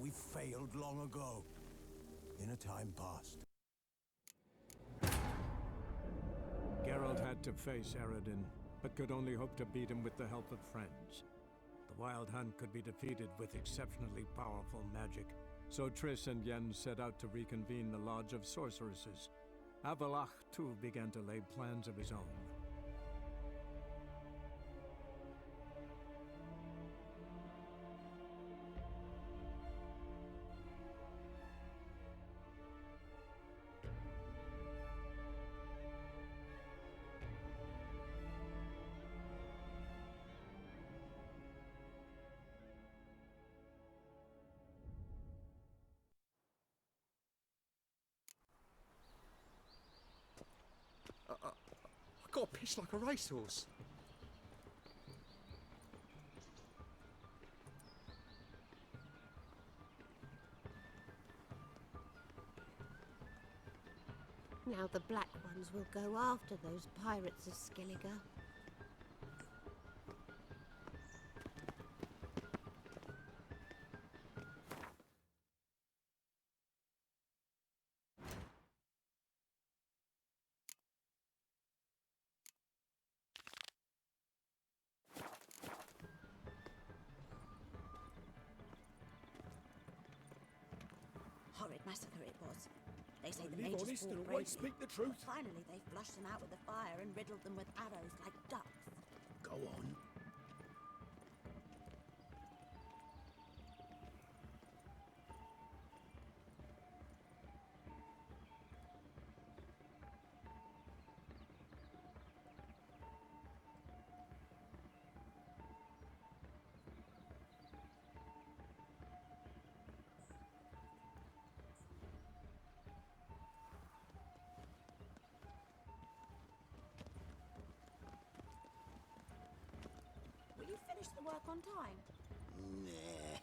we failed long ago. In a time past. Geralt had to face Eredin, but could only hope to beat him with the help of friends. The Wild Hunt could be defeated with exceptionally powerful magic, so Triss and Yen set out to reconvene the Lodge of Sorceresses. Avallac'h, too, began to lay plans of his own. I got pissed like a racehorse. Now the Black Ones will go after those pirates of Skellige. Horrid massacre it was. They say the Live mages honest fought and bravely. always speak the truth. Finally, they flushed them out with the fire and riddled them with arrows like ducks. Go on. Will you finish the work on time? Nah.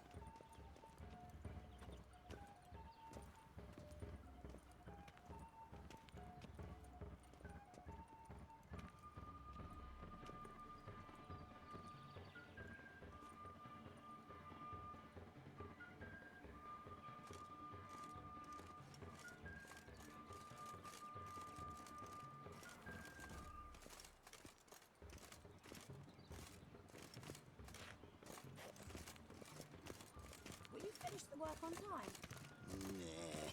Will you finish the work on time? Nah.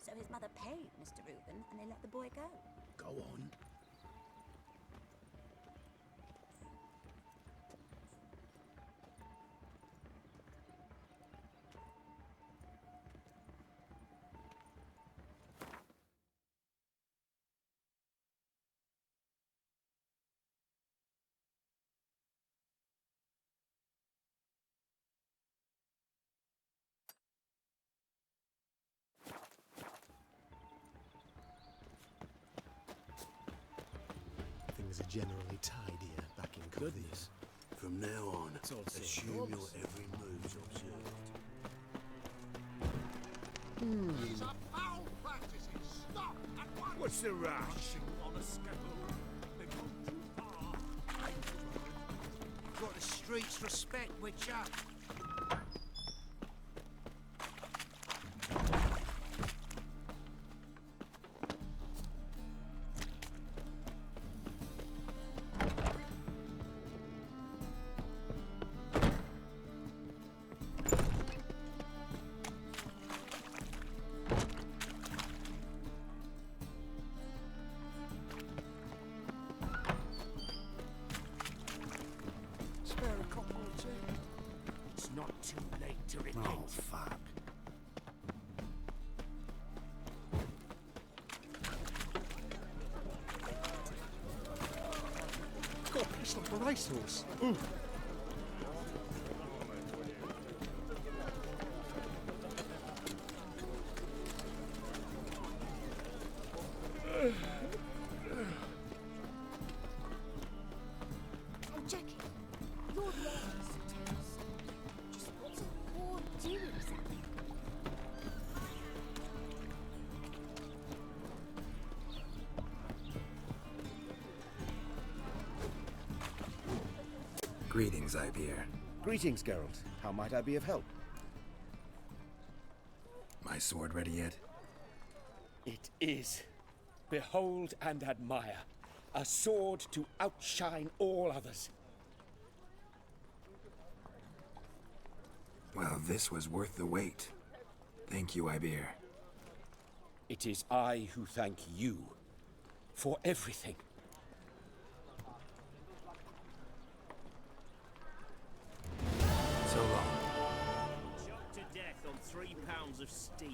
So his mother paid Mr. Reuben and they let the boy go. Go on. Things are generally tidier back in Goodness. From now on, It's all so assume your obvious. every move's observed. These are foul practices. Stop at once. What's the rush? On a schedule. They've gone too far. Got the streets respect, Witcher. Spare a copper or two. It's not too late to repent. Oh, fuck. Got pissed like a racehorse. Greetings, Ibeer. Greetings, Geralt. How might I be of help? My sword ready yet? It is. Behold and admire. A sword to outshine all others. Well, this was worth the wait. Thank you, Ibeer. It is I who thank you for everything. So long. Shot to death on 3 pounds of steel.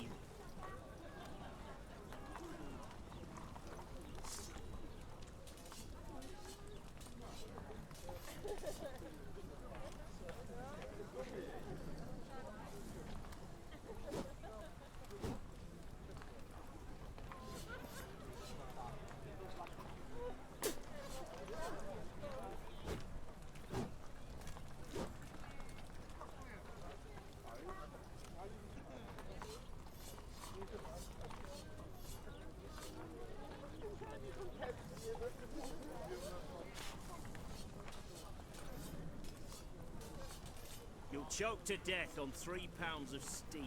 You'll choke to death on 3 pounds of steel.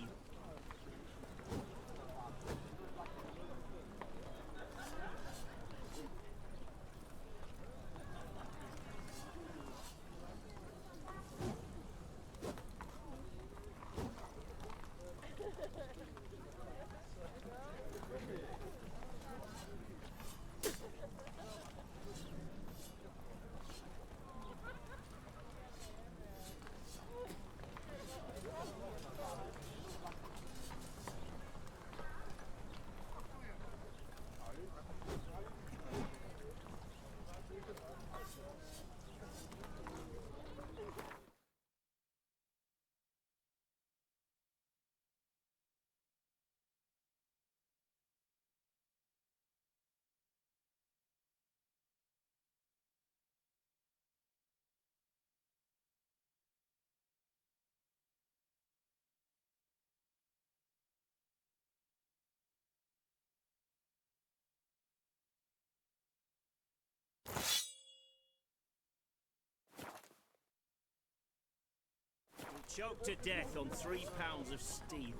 Choked to death on 3 pounds of steel.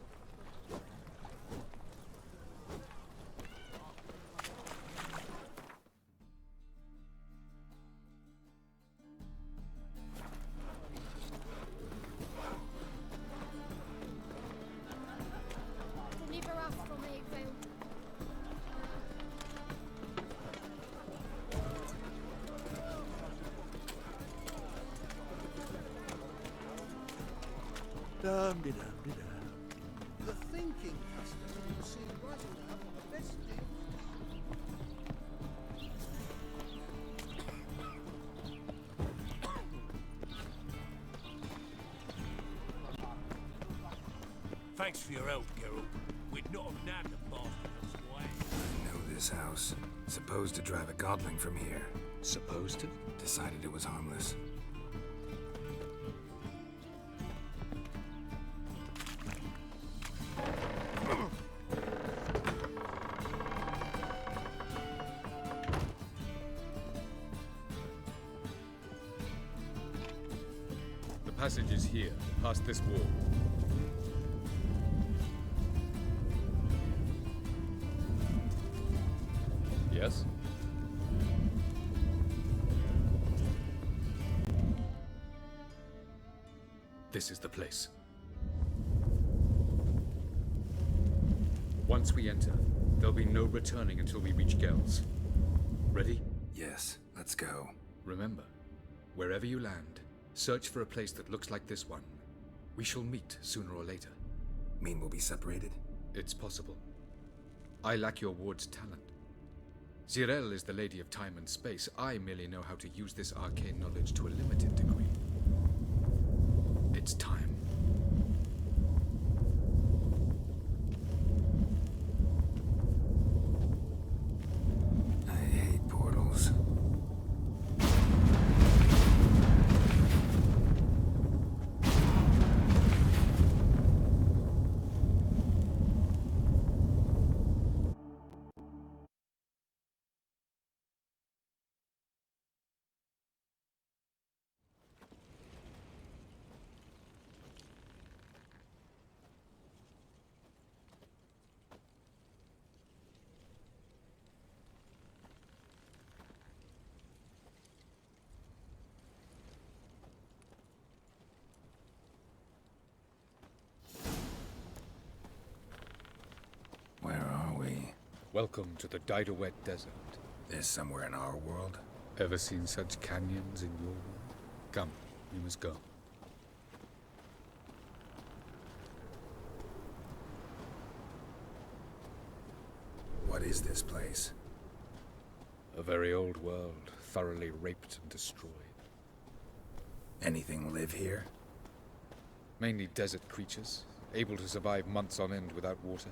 Deliver us from Eggville. Dum-de-dum-de-dum. The thinking customer you see rising up the best deals. Thanks for your help, Geralt. We'd not have nabbed the bastard elsewhere. I know this house. Supposed to drive a godling from here. Supposed to? Decided it was harmless. The passage is here, past this wall. Yes? This is the place. Once we enter, there'll be no returning until we reach Gells. Ready? Yes, let's go. Remember, wherever you land, search for a place that looks like this one. We shall meet sooner or later. Mean we'll be separated? It's possible. I lack your ward's talent. Zirel is the Lady of Time and Space. I merely know how to use this arcane knowledge to a limited degree. It's time. I hate portals. Welcome to the Didowet Desert. This somewhere in our world? Ever seen such canyons in your world? Come, we must go. What is this place? A very old world, thoroughly raped and destroyed. Anything live here? Mainly desert creatures, able to survive months on end without water.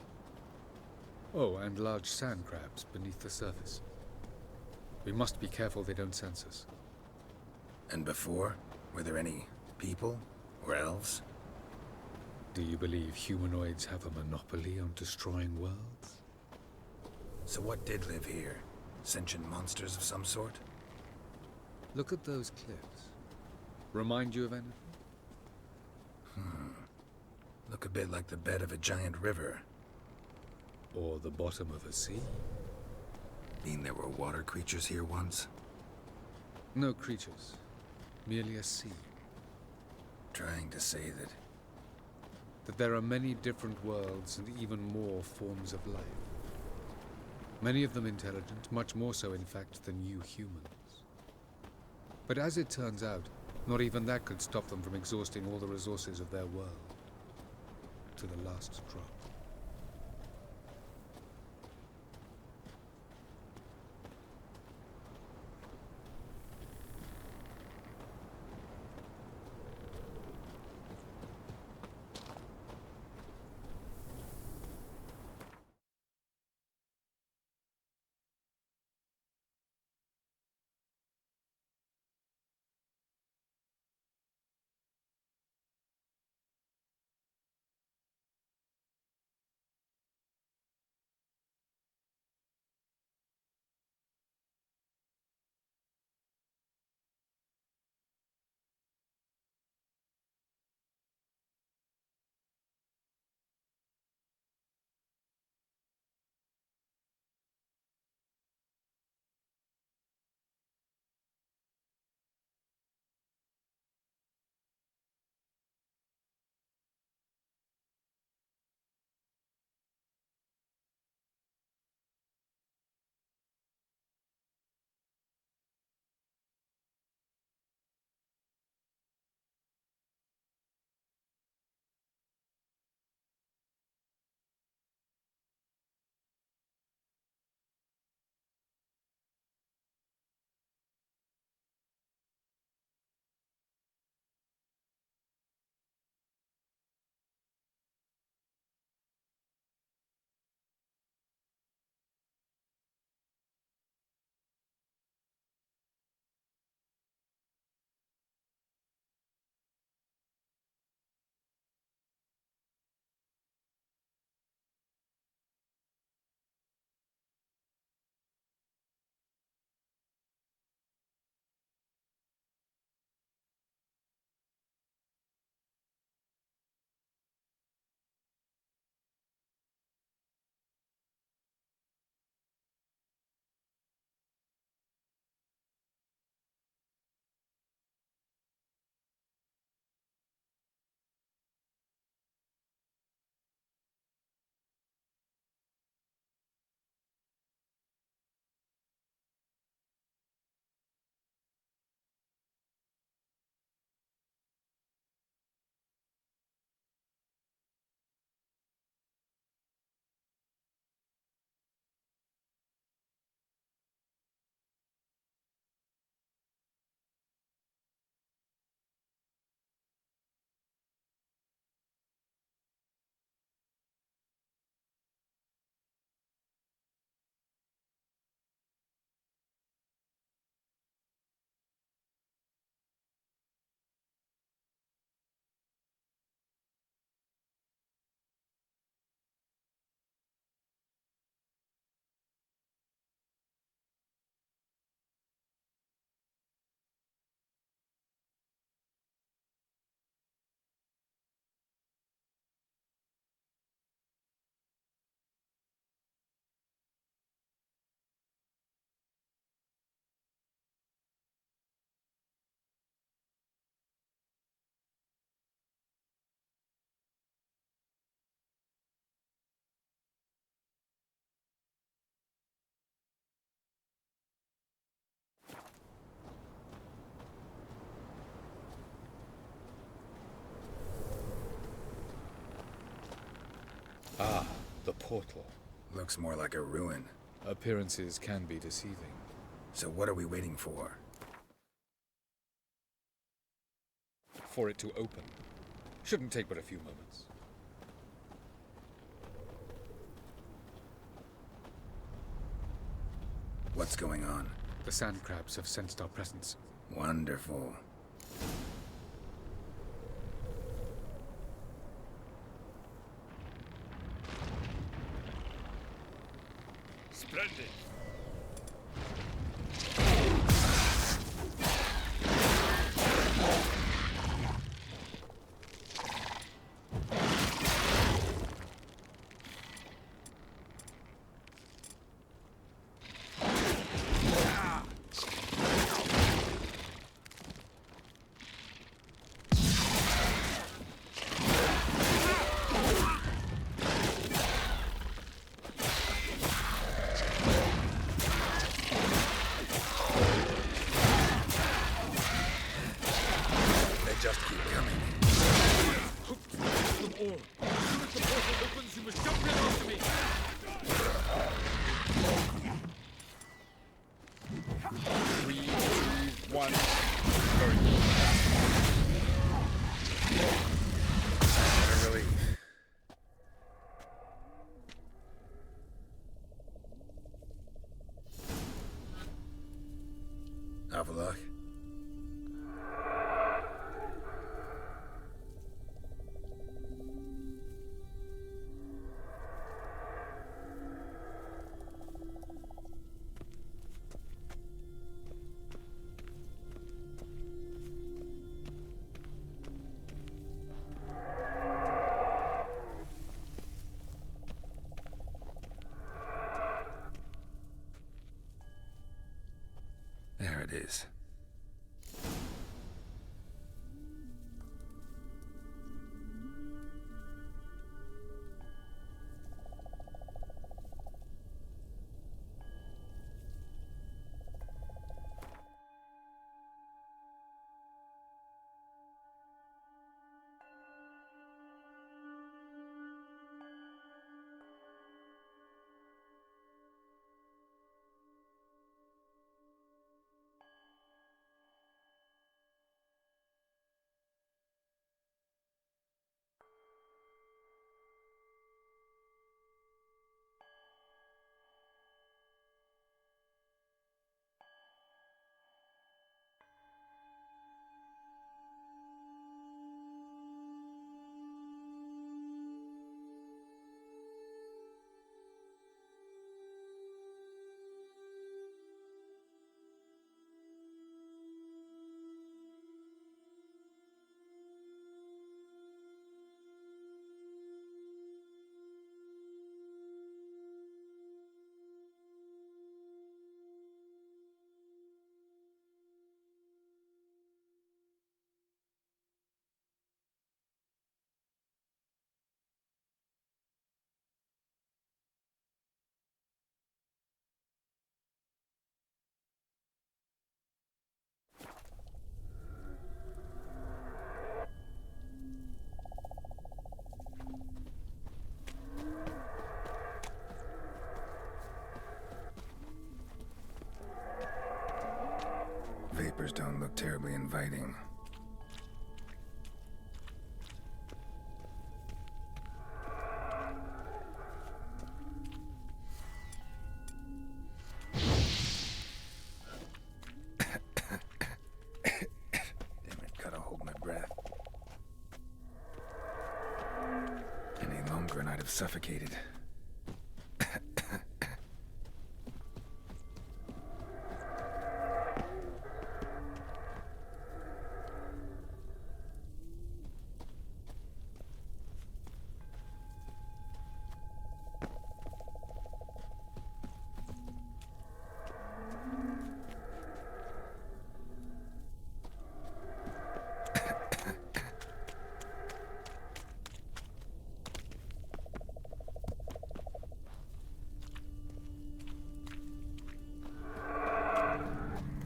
Oh, and large sand crabs beneath the surface. We must be careful they don't sense us. And before? Were there any people? Or elves? Do you believe humanoids have a monopoly on destroying worlds? So what did live here? Sentient monsters of some sort? Look at those cliffs. Remind you of anything? Look a bit like the bed of a giant river. Or the bottom of a sea? Mean there were water creatures here once? No creatures. Merely a sea. Trying to say That there are many different worlds and even more forms of life. Many of them intelligent, much more so in fact than you humans. But as it turns out, not even that could stop them from exhausting all the resources of their world. To the last drop. Ah, the portal. Looks more like a ruin. Appearances can be deceiving. So what are we waiting for? For it to open. Shouldn't take but a few moments. What's going on? The sand crabs have sensed our presence. Wonderful. Splendid. Just keep coming. Them all. As soon as the portal opens, you must jump in after me. 3, 2, 1. Very good. What a relief. Avallac'h? There it is. Vapors don't look terribly inviting. Damn it, gotta hold my breath. Any longer and I'd have suffocated.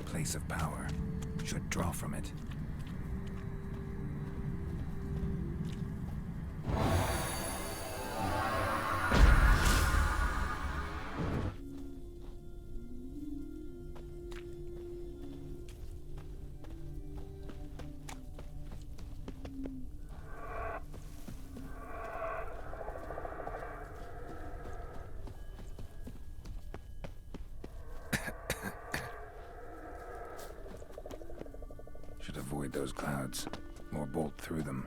Place of power. Should draw from it. clouds, or bolt through them.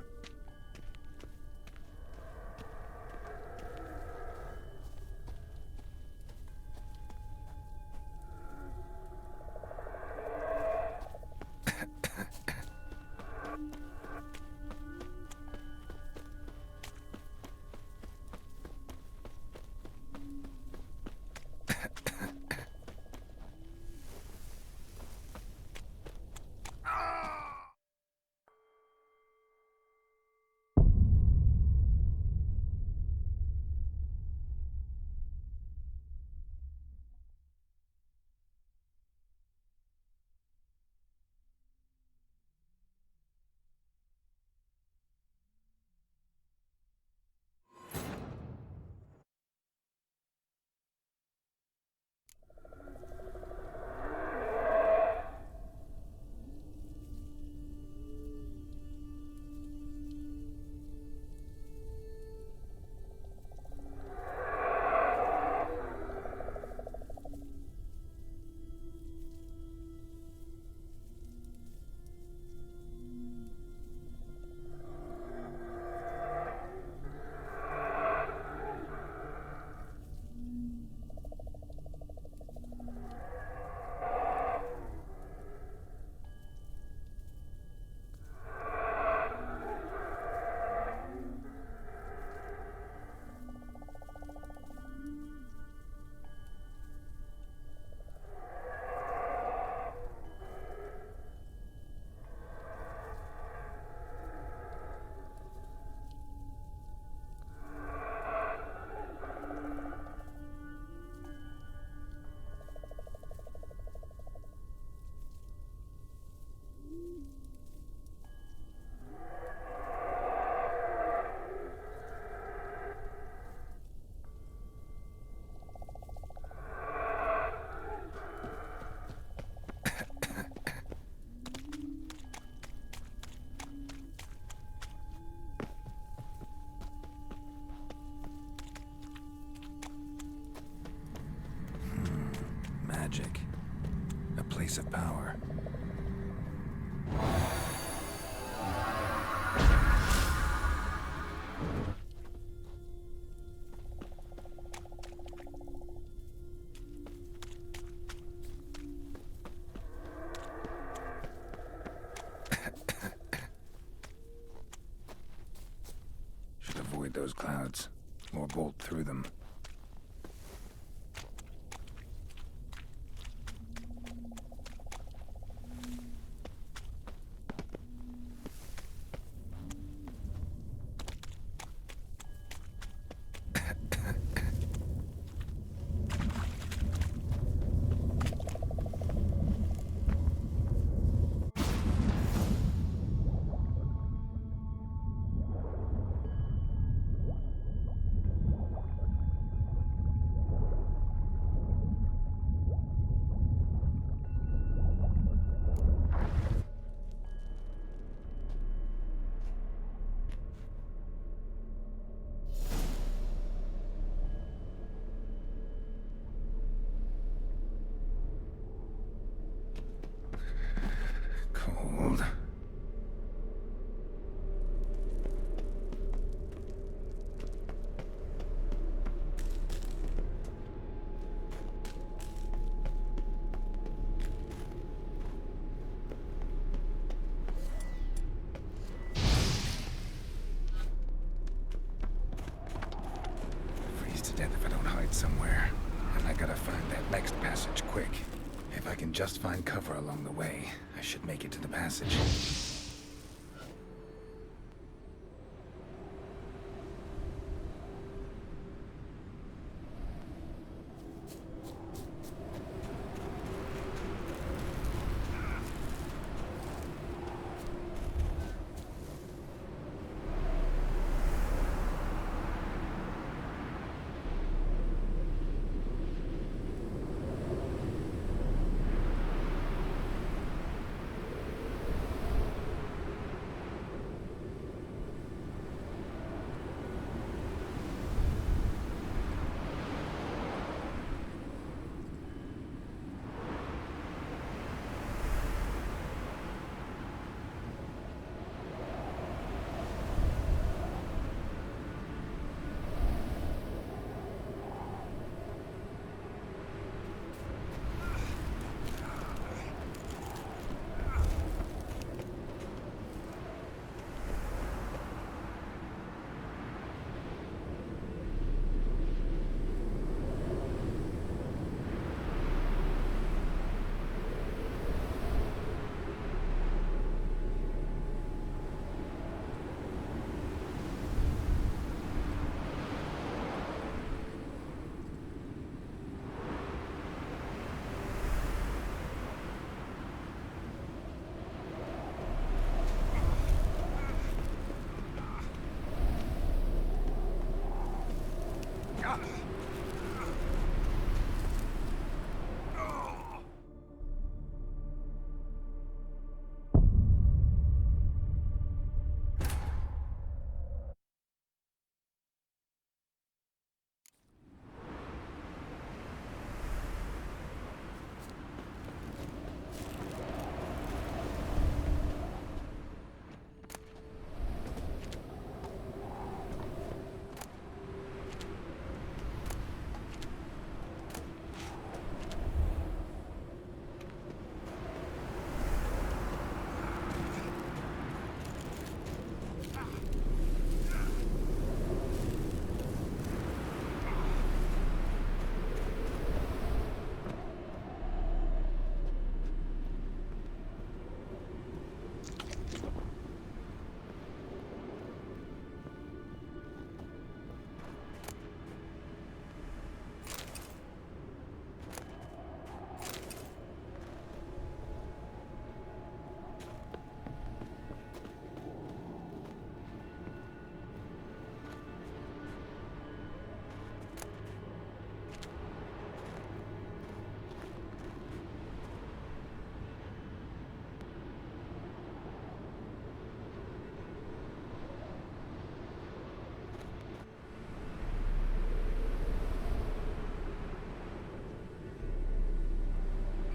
Magic. A place of power. Should avoid those clouds, or bolt through them. Cold. Freeze to death if I don't hide somewhere. And I gotta find that next passage quick. If I can just find cover along the way, I should make it to the passage.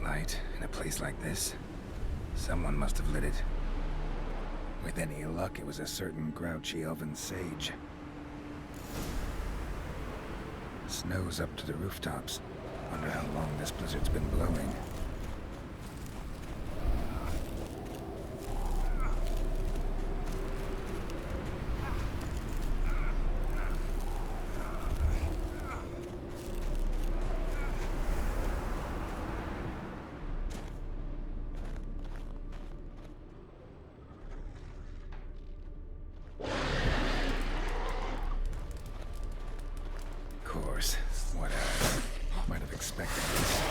Light in a place like this. Someone must have lit it. With any luck, it was a certain grouchy elven sage. Snow's up to the rooftops. Wonder how long this blizzard's been blowing. What else? Might have expected this.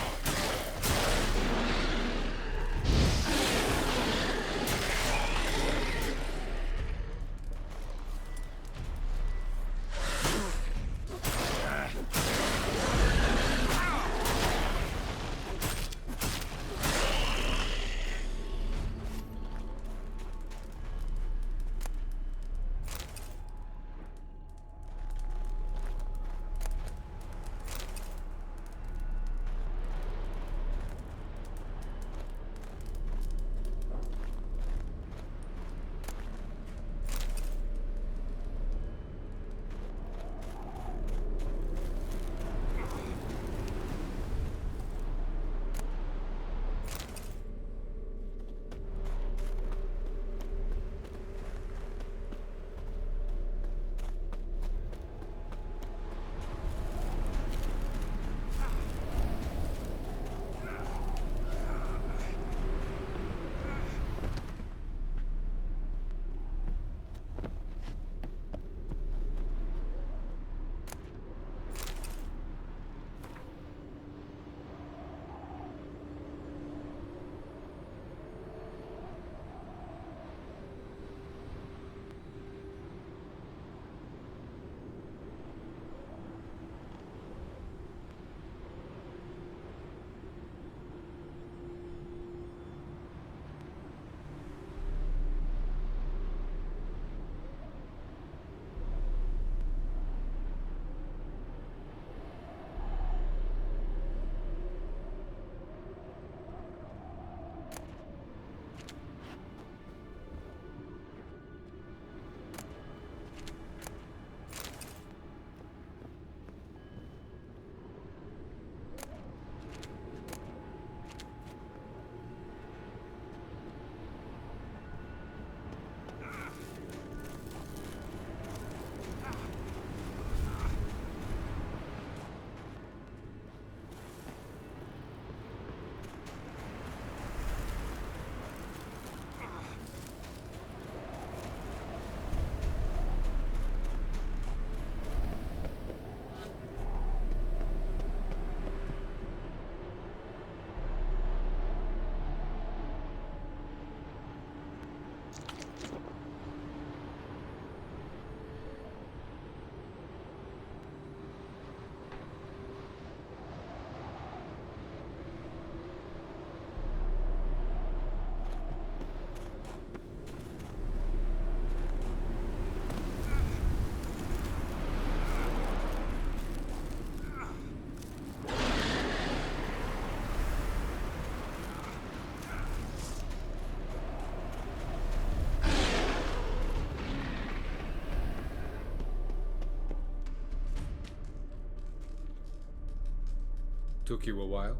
Took you a while?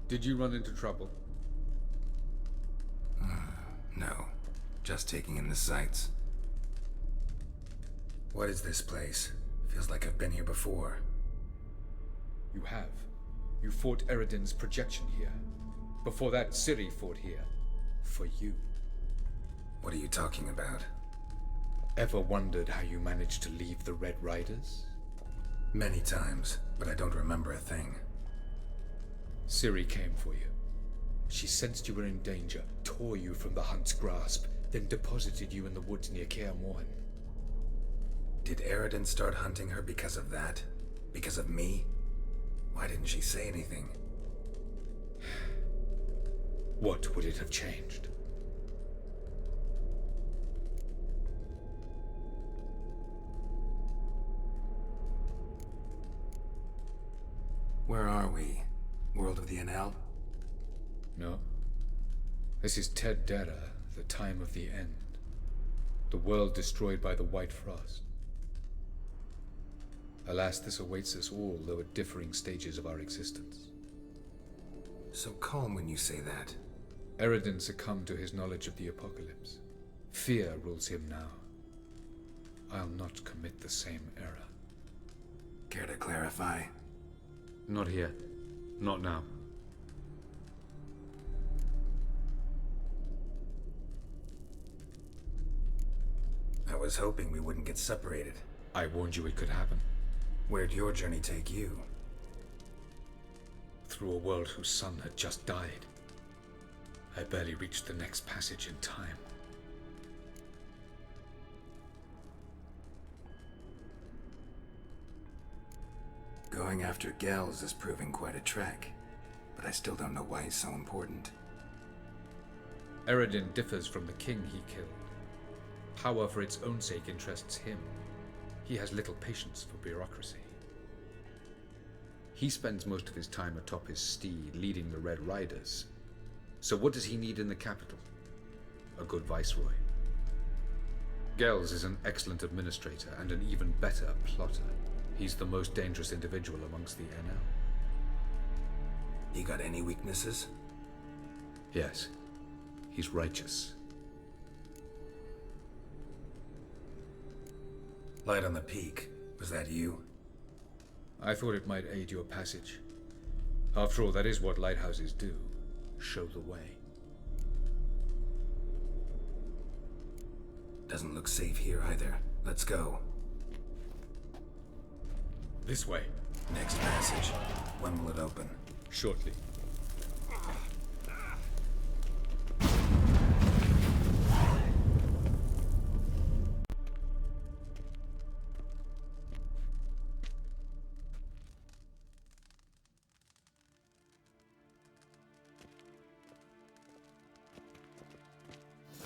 Did you run into trouble? No. Just taking in the sights. What is this place? Feels like I've been here before. You have. You fought Eredin's projection here. Before that, Ciri fought here. For you. What are you talking about? Ever wondered how you managed to leave the Red Riders? Many times, but I don't remember a thing. Ciri came for you. She sensed you were in danger, tore you from the Hunt's grasp, then deposited you in the woods near Kaer Morhen. Did Eredin start hunting her because of that? Because of me? Why didn't she say anything? What would it have changed? Where are we? World of the Enel? No. This is Ted Dera, the time of the end. The world destroyed by the White Frost. Alas, this awaits us all, though at differing stages of our existence. So calm when you say that. Eredin succumbed to his knowledge of the apocalypse. Fear rules him now. I'll not commit the same error. Care to clarify? Not here. Not now. I was hoping we wouldn't get separated. I warned you it could happen. Where'd your journey take you? Through a world whose sun had just died. I barely reached the next passage in time. Going after Gels is proving quite a trek, but I still don't know why he's so important. Eredin differs from the king he killed. Power for its own sake interests him. He has little patience for bureaucracy. He spends most of his time atop his steed, leading the Red Riders. So what does he need in the capital? A good viceroy. Gels is an excellent administrator and an even better plotter. He's the most dangerous individual amongst the Enel. You got any weaknesses? Yes. He's righteous. Light on the peak. Was that you? I thought it might aid your passage. After all, that is what lighthouses do. Show the way. Doesn't look safe here either. Let's go. This way. Next passage. When will it open? Shortly.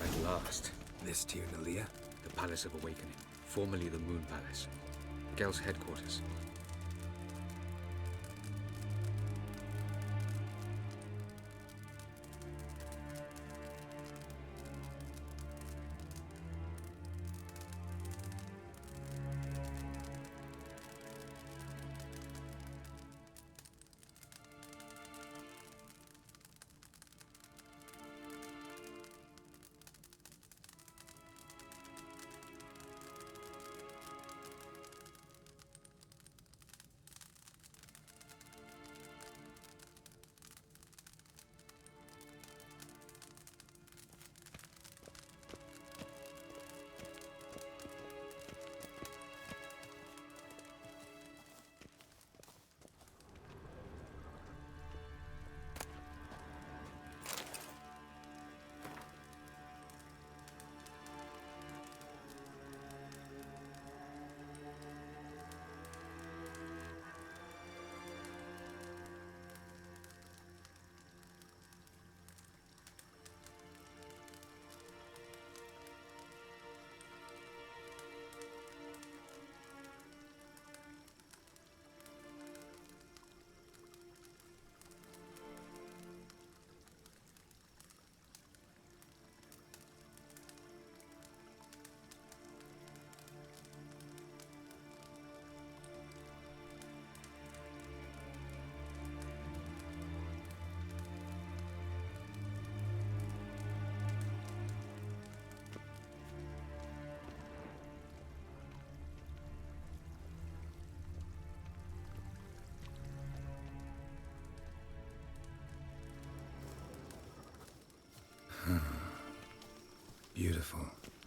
At last. This Tyr Nalia? The Palace of Awakening, formerly the Moon Palace. Gel's headquarters.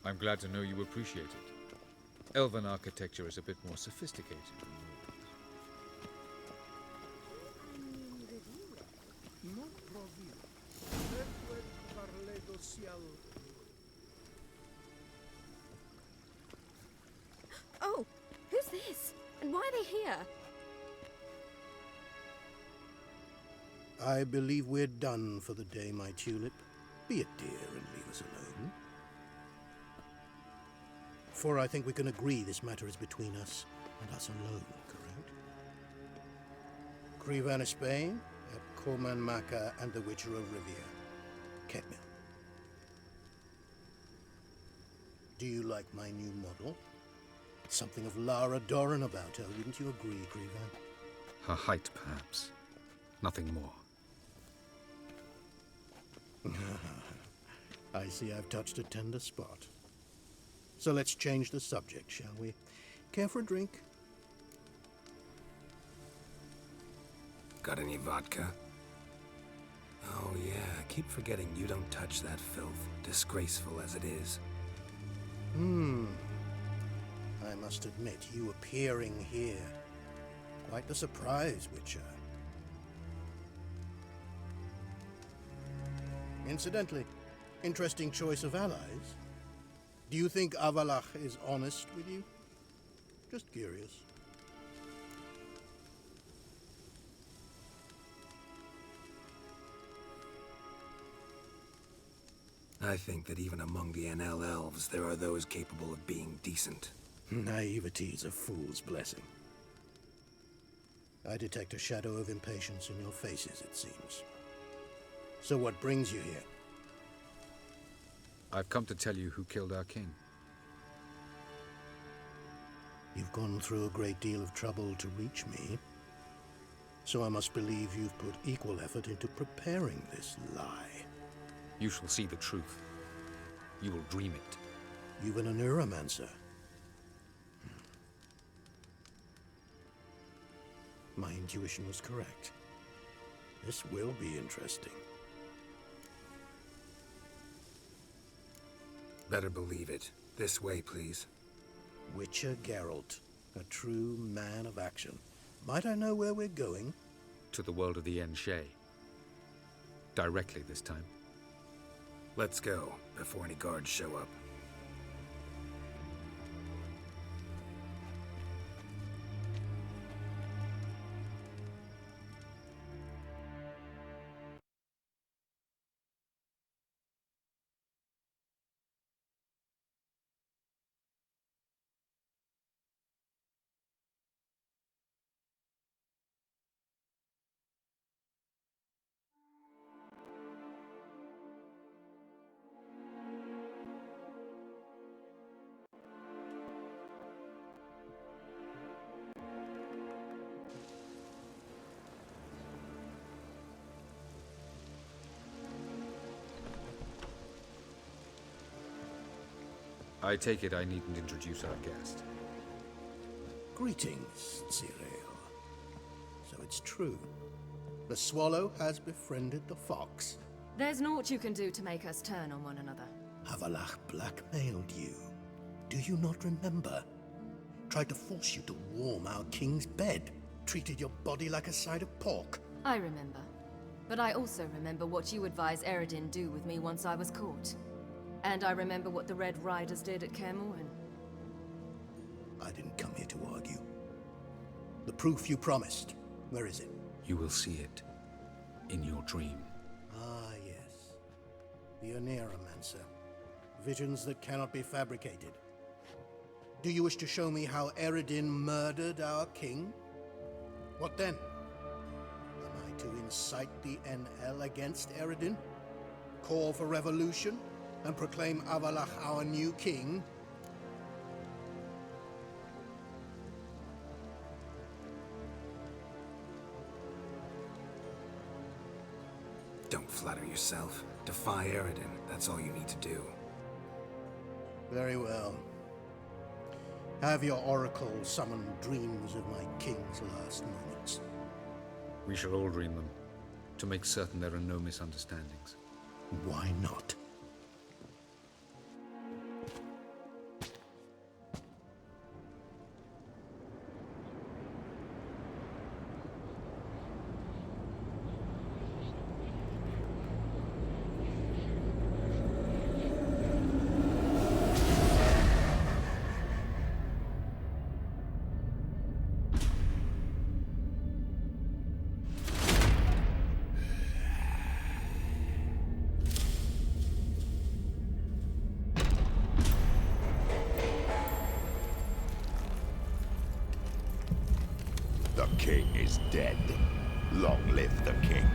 I'm glad to know you appreciate it. Elven architecture is a bit more sophisticated than Oh, who's this? And why are they here? I believe we're done for the day, my tulip. Be a dear and leave us alone. For I think we can agree this matter is between us and us alone, correct? Crevan of Spain, at Corman Maca and the Witcher of Rivia. Kedmil. Do you like my new model? Something of Lara Doran about her, wouldn't you agree, Crevan? her height, perhaps. Nothing more. I see I've touched a tender spot. So let's change the subject, shall we? Care for a drink? Got any vodka? Oh yeah, I keep forgetting you don't touch that filth, disgraceful as it is. I must admit, you appearing here, quite the surprise, Witcher. Incidentally, interesting choice of allies. Do you think Avalach is honest with you? Just curious. I think that even among the NL elves, there are those capable of being decent. Naivety is a fool's blessing. I detect a shadow of impatience in your faces, it seems. So what brings you here? I've come to tell you who killed our king. You've gone through a great deal of trouble to reach me. So I must believe you've put equal effort into preparing this lie. You shall see the truth. You will dream it. You've been a neuromancer. My intuition was correct. This will be interesting. Better believe it. This way, please. Witcher Geralt, a true man of action. Might I know where we're going? To the world of the Enshe. Directly this time. Let's go, before any guards show up. I take it I needn't introduce our guest. Greetings, Cyril. So it's true. The swallow has befriended the fox. There's naught you can do to make us turn on one another. Avalach blackmailed you. Do you not remember? Tried to force you to warm our king's bed. Treated your body like a side of pork. I remember. But I also remember what you advised Eredin do with me once I was caught. And I remember what the Red Riders did at Kaer Morhen. I didn't come here to argue. The proof you promised, where is it? You will see it. In your dream. Ah, yes. The Oneiromancer. Visions that cannot be fabricated. Do you wish to show me how Eredin murdered our king? What then? Am I to incite the NL against Eredin? Call for revolution? And proclaim Avalach our new king? Don't flatter yourself. Defy Eredin. That's all you need to do. Very well. Have your oracle summon dreams of my king's last moments. We shall all dream them, to make certain there are no misunderstandings. Why not? The king is dead. Long live the king.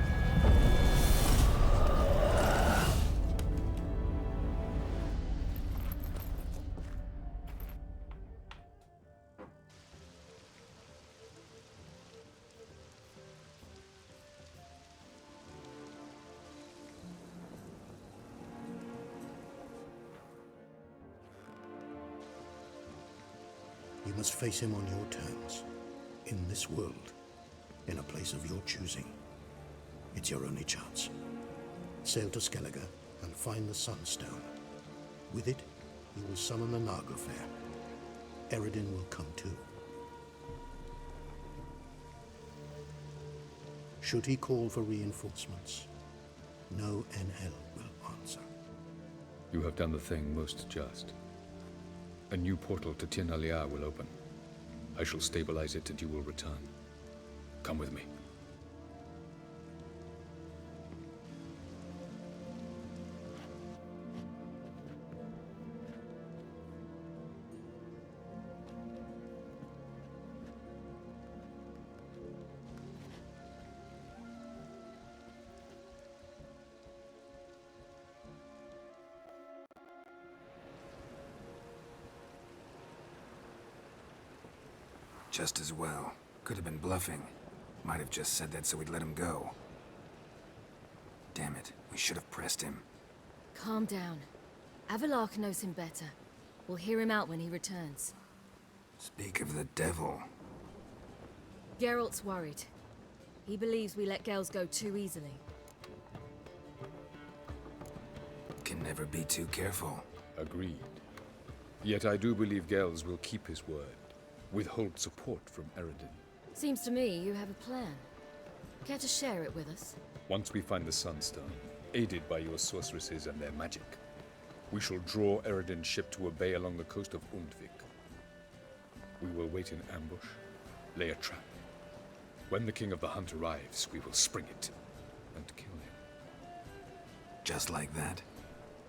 You must face him on your terms. In this world. In a place of your choosing. It's your only chance. Sail to Skellige and find the Sunstone. With it, you will summon the Naglfar. Eredin will come too. Should he call for reinforcements, no NL will answer. You have done the thing most just. A new portal to Tir na Liar will open. I shall stabilize it and you will return. Come with me. Just as well. Could have been bluffing. Might have just said that so we'd let him go. Damn it, we should have pressed him. Calm down. Avalark knows him better. We'll hear him out when he returns. Speak of the devil. Geralt's worried. He believes we let Gels go too easily. Can never be too careful. Agreed. Yet I do believe Gels will keep his word. Withhold support from Eredin. Seems to me you have a plan. Care to share it with us? Once we find the Sunstone, aided by your sorceresses and their magic, we shall draw Eredin's ship to a bay along the coast of Undvik. We will wait in ambush, lay a trap. When the King of the Hunt arrives, we will spring it and kill him. Just like that?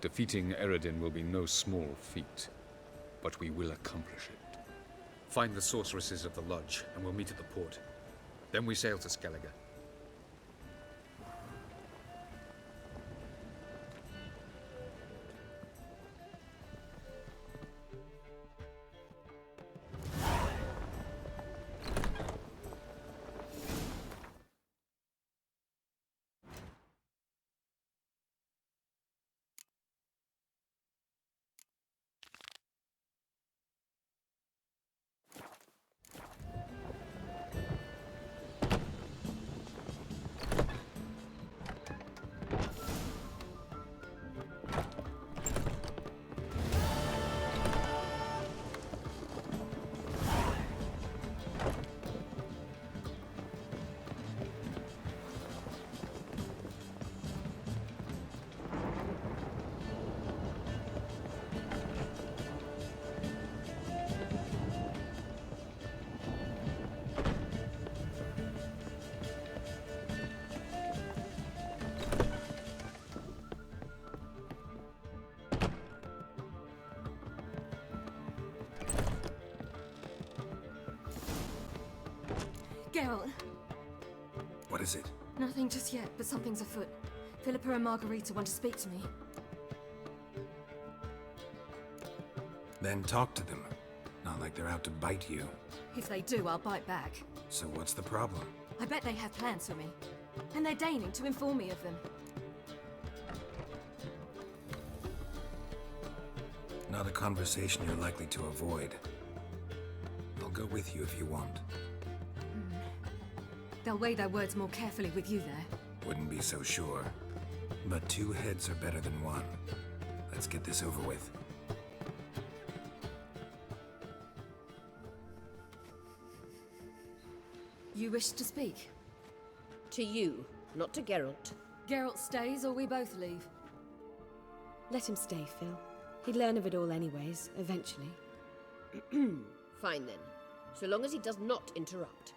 Defeating Eredin will be no small feat, but we will accomplish it. Find the sorceresses of the Lodge, and we'll meet at the port. Then we sail to Skellige. Geralt! What is it? Nothing just yet, but something's afoot. Philippa and Margarita want to speak to me. Then talk to them. Not like they're out to bite you. If they do, I'll bite back. So what's the problem? I bet they have plans for me. And they're deigning to inform me of them. Not a conversation you're likely to avoid. I'll go with you if you want. They'll weigh their words more carefully with you there. Wouldn't be so sure. But 2 heads are better than 1. Let's get this over with. You wish to speak? To you, not to Geralt. Geralt stays or we both leave? Let him stay, Phil. He'd learn of it all anyways, eventually. Fine then. So long as he does not interrupt.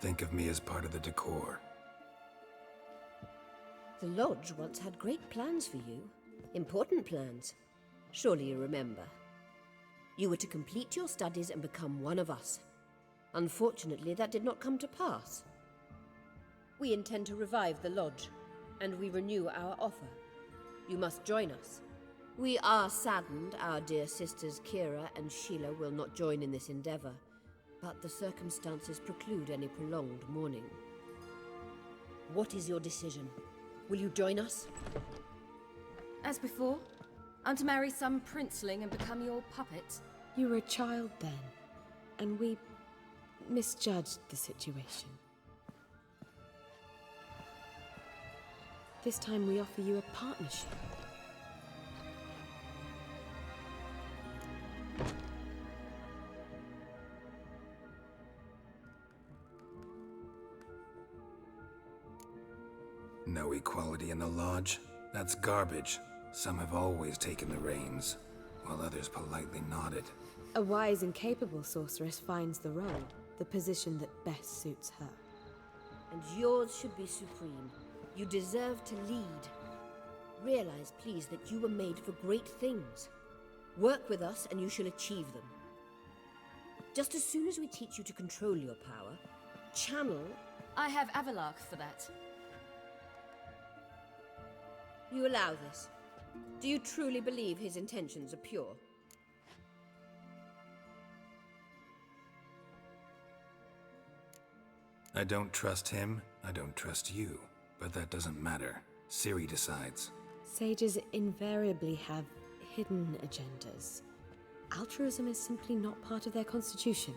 Think of me as part of the decor. The Lodge once had great plans for you. Important plans. Surely you remember. You were to complete your studies and become one of us. Unfortunately, that did not come to pass. We intend to revive the Lodge, and we renew our offer. You must join us. We are saddened our dear sisters Kira and Sheila will not join in this endeavor, but the circumstances preclude any prolonged mourning. What is your decision? Will you join us? As before, I'm to marry some princeling and become your puppet. You were a child then, and we misjudged the situation. This time we offer you a partnership. No equality in the Lodge? That's garbage. Some have always taken the reins, while others politely nodded. A wise and capable sorceress finds the role, the position that best suits her. And yours should be supreme. You deserve to lead. Realize, please, that you were made for great things. Work with us and you shall achieve them. Just as soon as we teach you to control your power, channel... I have Avalark for that. You allow this? Do you truly believe his intentions are pure? I don't trust him, I don't trust you. But that doesn't matter. Ciri decides. Sages invariably have hidden agendas. Altruism is simply not part of their constitution.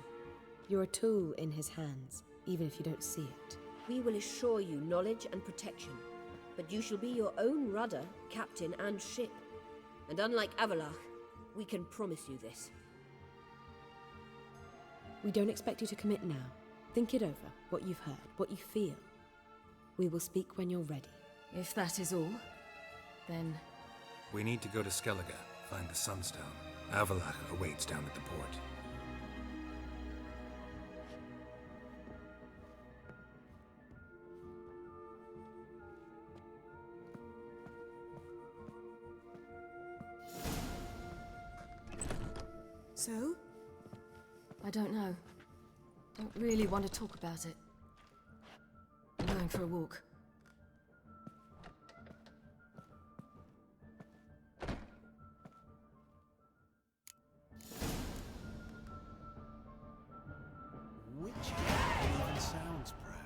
You're a tool in his hands, even if you don't see it. We will assure you knowledge and protection, but you shall be your own rudder, captain, and ship. And unlike Avalark, we can promise you this. We don't expect you to commit now. Think it over, what you've heard, what you feel. We will speak when you're ready. If that is all, then... We need to go to Skellige, find the Sunstone. Avalark awaits down at the port. So? I don't know. Don't really want to talk about it. I'm going for a walk. Which even sounds proud.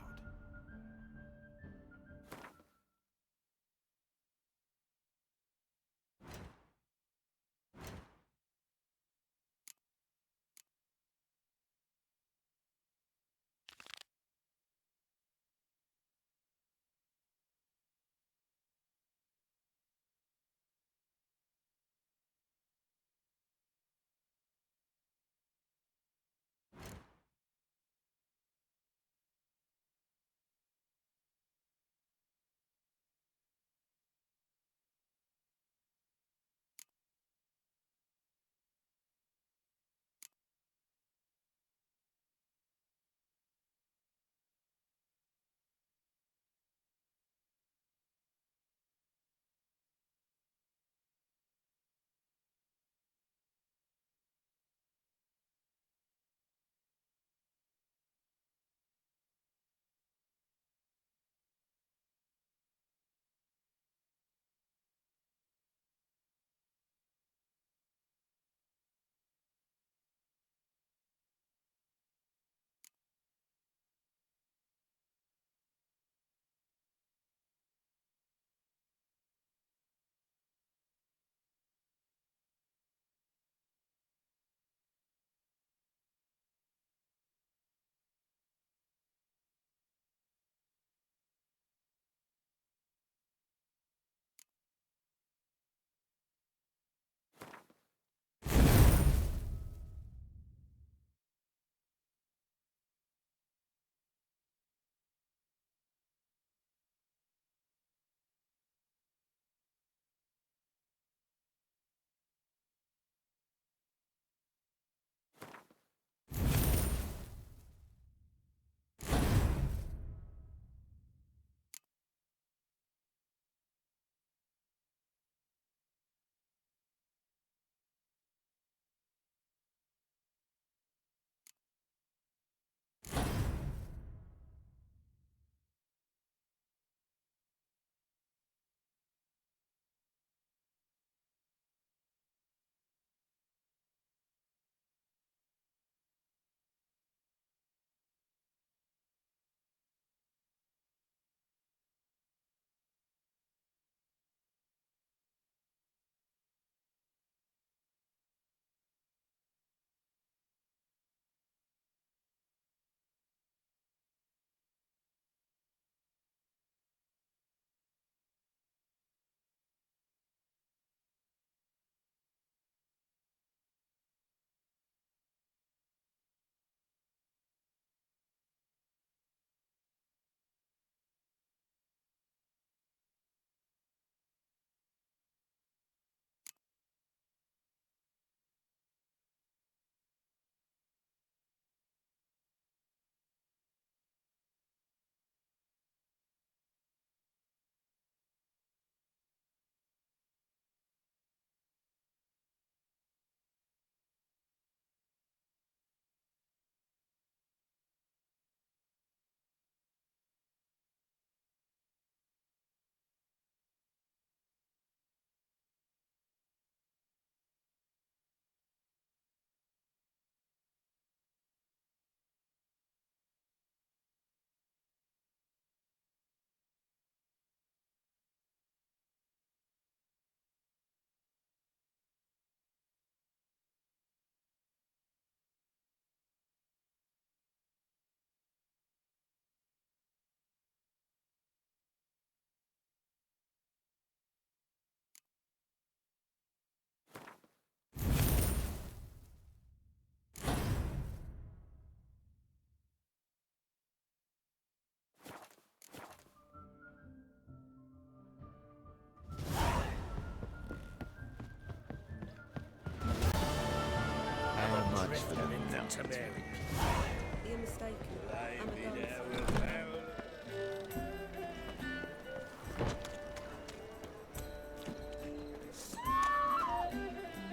want to marry you. You're mistaken. I'm a Baby, dancer. there will marry.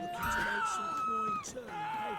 Looking to make some coin too, eh?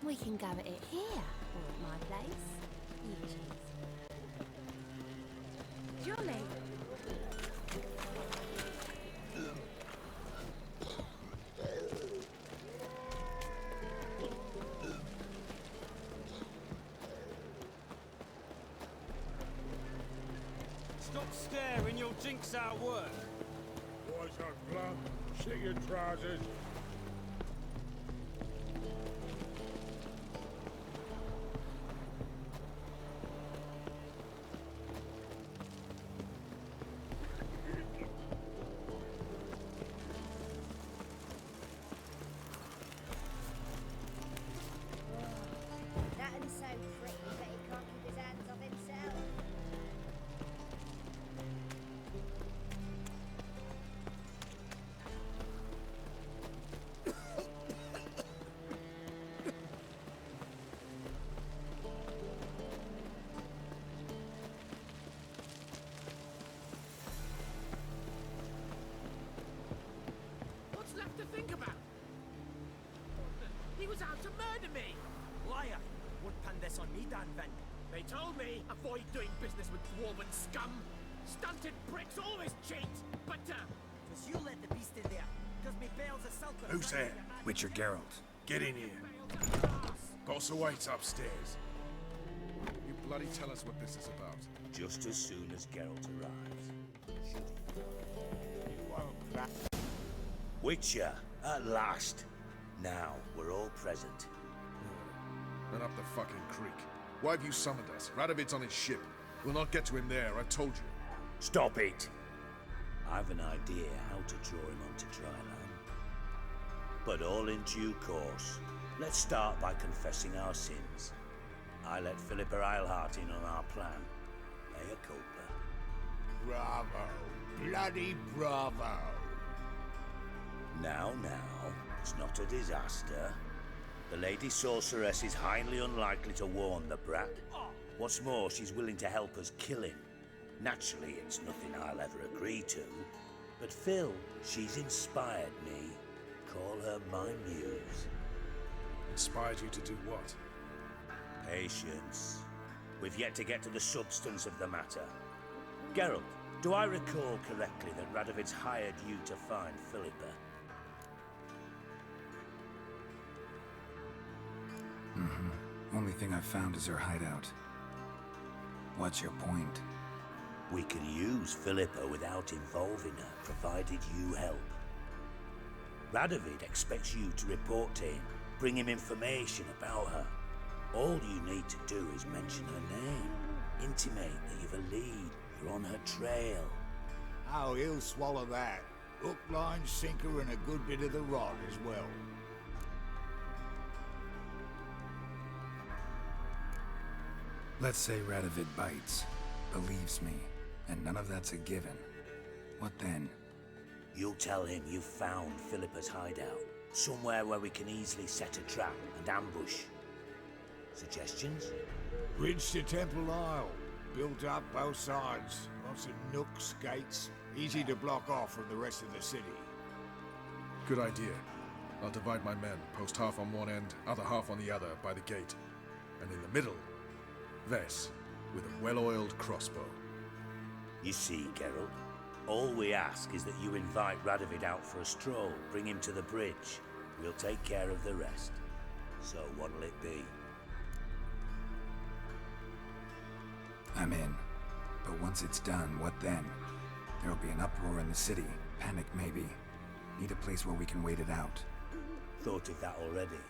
We can go at it here, or at my place. You choose. Jolly. Stop staring, you'll jinx our work. Boys are blood. Shit your trousers. That is so pretty that he can't keep his hands off himself. What's left to think about? He was out to murder me! Liar! Won't pan this on me, Dan Vin. They told me, avoid doing business with dwarven scum. Stunted pricks always cheat, but, Cause you let the beast in there. Cause me bells are sulking. Who's there? Witcher Geralt. Get in here. Boss awaits upstairs. You bloody tell us what this is about. Just as soon as Geralt arrives. Witcher, at last. Now, we're all present. Then up the fucking creek. Why have you summoned us? Radovid's on his ship. We'll not get to him there, I've told you. Stop it! I've an idea how to draw him onto dry land. But all in due course. Let's start by confessing our sins. I let Philippa Eilhart in on our plan. Mea culpa. Bravo. Bloody bravo. Now, it's not a disaster. The Lady Sorceress is highly unlikely to warn the brat. What's more, she's willing to help us kill him. Naturally, it's nothing I'll ever agree to. But Phil, she's inspired me. Call her my muse. Inspired you to do what? Patience. We've yet to get to the substance of the matter. Geralt, do I recall correctly that Radovid's hired you to find Philippa? Only thing I've found is her hideout. What's your point? We can use Philippa without involving her, provided you help. Radovid expects you to report to him, bring him information about her. All you need to do is mention her name, intimate that you've a lead, you're on her trail. Oh, he'll swallow that. Hook, line, sinker, and a good bit of the rod as well. Let's say Radovid bites, believes me, and none of that's a given. What then? You'll tell him you found Philippa's hideout. Somewhere where we can easily set a trap and ambush. Suggestions? Bridge to Temple Isle. Built up both sides. Lots of nooks, gates. Easy to block off from the rest of the city. Good idea. I'll divide my men, post half on one end, other half on the other, by the gate. And in the middle, Ves, with a well-oiled crossbow. You see, Geralt, all we ask is that you invite Radovid out for a stroll, bring him to the bridge. We'll take care of the rest. So what'll it be? I'm in. But once it's done, what then? There'll be an uproar in the city. Panic, maybe. Need a place where we can wait it out. Thought of that already.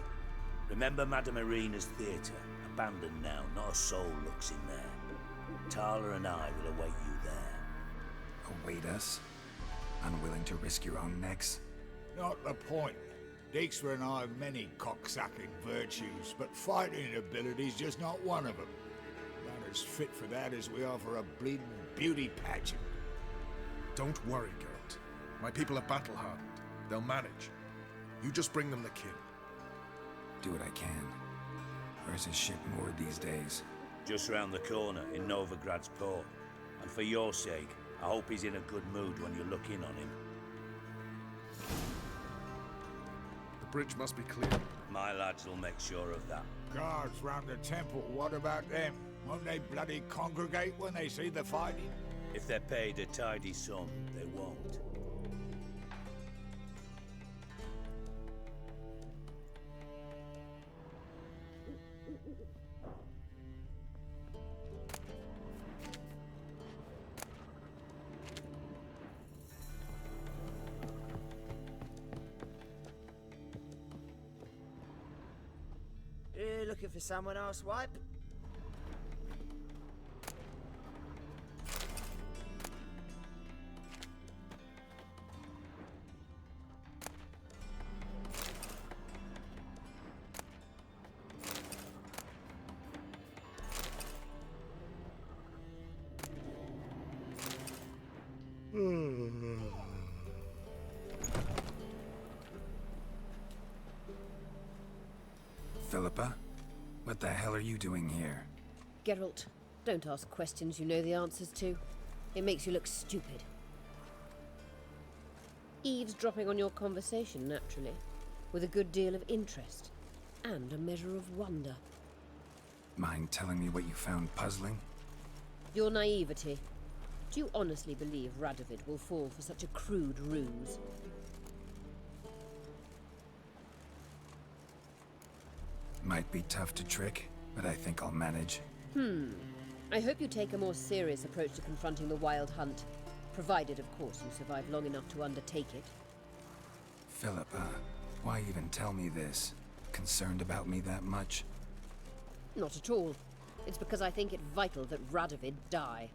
Remember Madame Irina's theatre? Abandoned now, not a soul looks in there. Tala and I will await you there. Await us? Unwilling to risk your own necks? Not the point. Dijkstra and I have many cocksucking virtues, but fighting ability's just not one of them. Not as fit for that as we are for a bleeding beauty pageant. Don't worry, Geralt. My people are battle-hardened. They'll manage. You just bring them the king. Do what I can. Where's his ship moored these days? Just round the corner, in Novigrad's port. And for your sake, I hope he's in a good mood when you look in on him. The bridge must be clear. My lads will make sure of that. Guards round the temple, what about them? Won't they bloody congregate when they see the fighting? If they're paid a tidy sum, they won't. Looking for someone else, wipe? Philippa? What the hell are you doing here? Geralt, don't ask questions you know the answers to. It makes you look stupid. Eavesdropping on your conversation, naturally, with a good deal of interest and a measure of wonder. Mind telling me what you found puzzling? Your naivety. Do you honestly believe Radovid will fall for such a crude ruse? Might be tough to trick, but I think I'll manage. I hope you take a more serious approach to confronting the Wild Hunt, provided, of course, you survive long enough to undertake it. Philippa, why even tell me this? Concerned about me that much? Not at all. It's because I think it vital that Radovid die.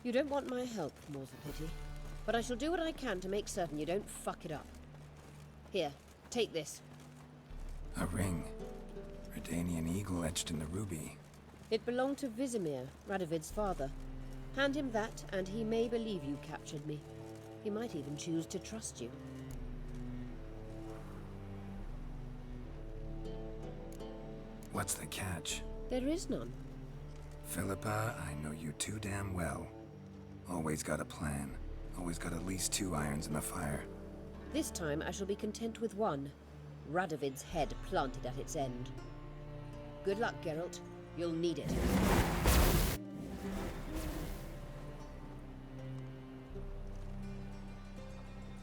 You don't want my help, more's the pity. But I shall do what I can to make certain you don't fuck it up. Here, take this. A ring. Redanian eagle etched in the ruby. It belonged to Vizimir, Radovid's father. Hand him that, and he may believe you captured me. He might even choose to trust you. What's the catch? There is none. Philippa, I know you too damn well. Always got a plan. Always got at least 2 irons in the fire. This time I shall be content with one. Radovid's head planted at its end. Good luck, Geralt. You'll need it.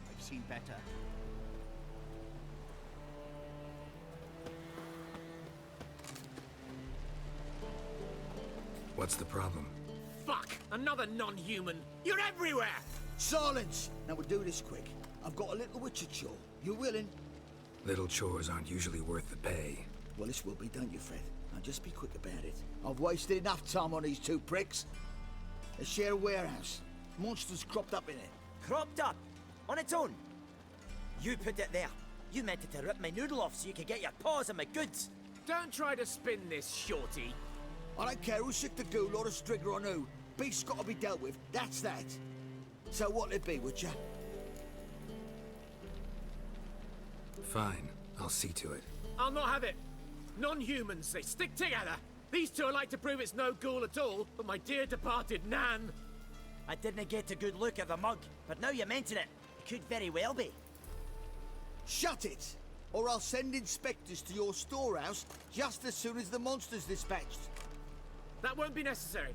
I've seen better. What's the problem? Fuck! Another non-human! You're everywhere! Silence! Now we'll do this quick. I've got a little witcher chore. You willing? Little chores aren't usually worth the pay. Well, this will be done, you Fred. Now just be quick about it. I've wasted enough time on these 2 pricks. They share a warehouse. Monsters cropped up in it. Cropped up? On its own? You put it there. You meant it to rip my noodle off so you could get your paws on my goods. Don't try to spin this, shorty. I don't care who sick the ghoul or a Strigger on who. Beast's got to be dealt with, that's that. So what'll it be, would ya? Fine, I'll see to it. I'll not have it. Non-humans, they stick together. These two are like to prove it's no ghoul at all, but my dear departed Nan. I didn't get a good look at the mug, but now you mention it, it could very well be. Shut it! Or I'll send inspectors to your storehouse just as soon as the monster's dispatched. That won't be necessary.